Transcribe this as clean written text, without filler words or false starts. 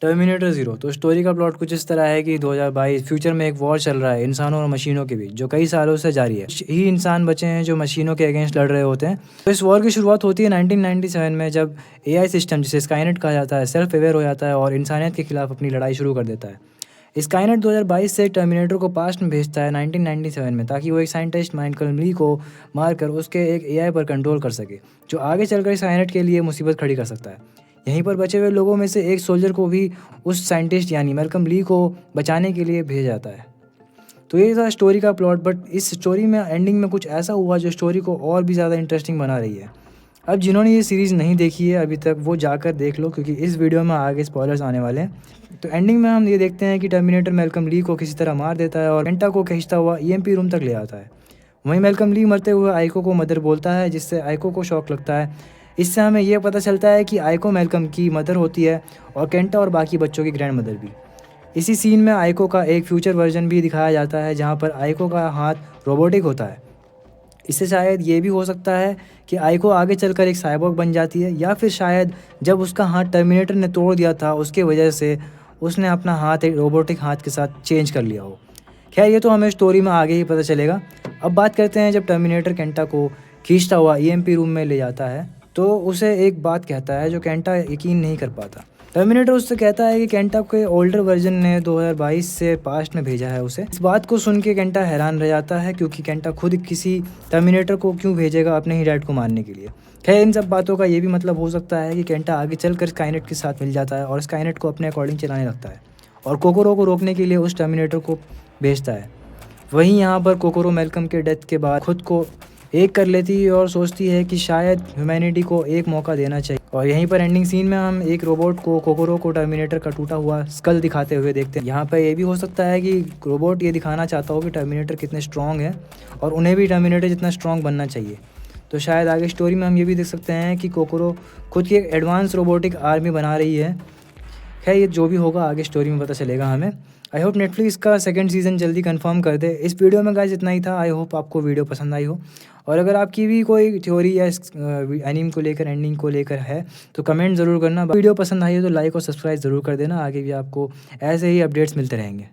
Terminator zero. तो story का plot कुछ इस तरह है कि 2022 फ्यूचर में एक वॉर चल रहा है इंसानों और मशीनों के बीच, जो कई सालों से जारी है। कुछ ही इंसान बचे हैं जो मशीनों के अगेंस्ट लड़ रहे होते हैं। तो इस वॉर की शुरुआत होती है 1997 में, जब एआई सिस्टम, जिसे स्काईनेट कहा जाता है, सेल्फ अवेयर हो जाता है और इंसानियत के खिलाफ अपनी लड़ाई शुरू कर देता है। स्काईनेट 2022 से टर्मिनेटर को पास्ट में भेजता है 1997 में, ताकि वो एक साइंटिस्ट माइकल ली को मारकर उसके एक एआई पर कंट्रोल कर सके, जो आगे चलकर स्काईनेट के लिए मुसीबत खड़ी कर सकता है। यहीं पर बचे हुए लोगों में से एक सोल्जर को भी उस साइंटिस्ट यानी मैल्कम ली को बचाने के लिए भेजा जाता है। तो ये था स्टोरी का प्लॉट, बट इस स्टोरी में एंडिंग में कुछ ऐसा हुआ जो स्टोरी को और भी ज़्यादा इंटरेस्टिंग बना रही है। अब जिन्होंने ये सीरीज़ नहीं देखी है अभी तक, वो जाकर देख लो, क्योंकि इस वीडियो में आगे स्पॉयलर्स आने वाले हैं। तो एंडिंग में हम ये देखते हैं कि टर्मिनेटर मैल्कम ली को किसी तरह मार देता है और पेंटा को खींचता हुआ ईएमपी रूम तक ले आता है। वहीं मैल्कम ली मरते हुए आइको को मदर बोलता है, जिससे आइको को शॉक लगता है। इससे हमें यह पता चलता है कि आइको मैल्कम की मदर होती है और केंटा और बाकी बच्चों की ग्रैंड मदर भी। इसी सीन में आइको का एक फ्यूचर वर्जन भी दिखाया जाता है, जहाँ पर आइको का हाथ रोबोटिक होता है। इससे शायद ये भी हो सकता है कि आइको आगे चलकर एक साइबॉर्ग बन जाती है, या फिर शायद जब उसका हाथ टर्मिनेटर ने तोड़ दिया था, उसके वजह से उसने अपना हाथ एक रोबोटिक हाथ के साथ चेंज कर लिया हो। खैर, ये तो हमें स्टोरी में आगे ही पता चलेगा। अब बात करते हैं, जब टर्मिनेटर केंटा को खींचता हुआ ईएमपी रूम में ले जाता है, तो उसे एक बात कहता है जो केंटा यकीन नहीं कर पाता। टर्मिनेटर उससे कहता है कि केंटा के ओल्डर वर्जन ने 2022 से पास्ट में भेजा है उसे। इस बात को सुन के केंटा हैरान रह जाता है, क्योंकि केंटा खुद किसी टर्मिनेटर को क्यों भेजेगा अपने ही डैड को मारने के लिए। खैर, इन सब बातों का ये भी मतलब हो सकता है कि केंटा आगे चलकर स्काईनेट के साथ मिल जाता है और स्काईनेट को अपने अकॉर्डिंग चलाने लगता है और कोकोरो को रोकने के लिए उस टर्मिनेटर को भेजता है। वहीं यहाँ पर कोकोरो मैल्कम के डेथ के बाद खुद को एक कर लेती है और सोचती है कि शायद ह्यूमैनिटी को एक मौका देना चाहिए। और यहीं पर एंडिंग सीन में हम एक रोबोट को कोकोरो को टर्मिनेटर का टूटा हुआ स्कल दिखाते हुए देखते हैं। यहाँ पर ये भी हो सकता है कि रोबोट ये दिखाना चाहता हो कि टर्मिनेटर कितने स्ट्रॉन्ग है और उन्हें भी टर्मिनेटर जितना स्ट्रॉन्ग बनना चाहिए। तो शायद आगे स्टोरी में हम ये भी देख सकते हैं कि कोकोरो खुद की एक एडवांस रोबोटिक आर्मी बना रही है। खैर, ये जो भी होगा आगे स्टोरी में पता चलेगा हमें। आई होप नेटफ्लिक्स का सेकंड सीज़न जल्दी कंफर्म कर दे। इस वीडियो में गाइस इतना ही था। आई होप आपको वीडियो पसंद आई हो, और अगर आपकी भी कोई थ्योरी या इस एनीम को लेकर, एंडिंग को लेकर है, तो कमेंट ज़रूर करना। वीडियो पसंद आई हो तो लाइक और सब्सक्राइब ज़रूर कर देना। आगे भी आपको ऐसे ही अपडेट्स मिलते रहेंगे।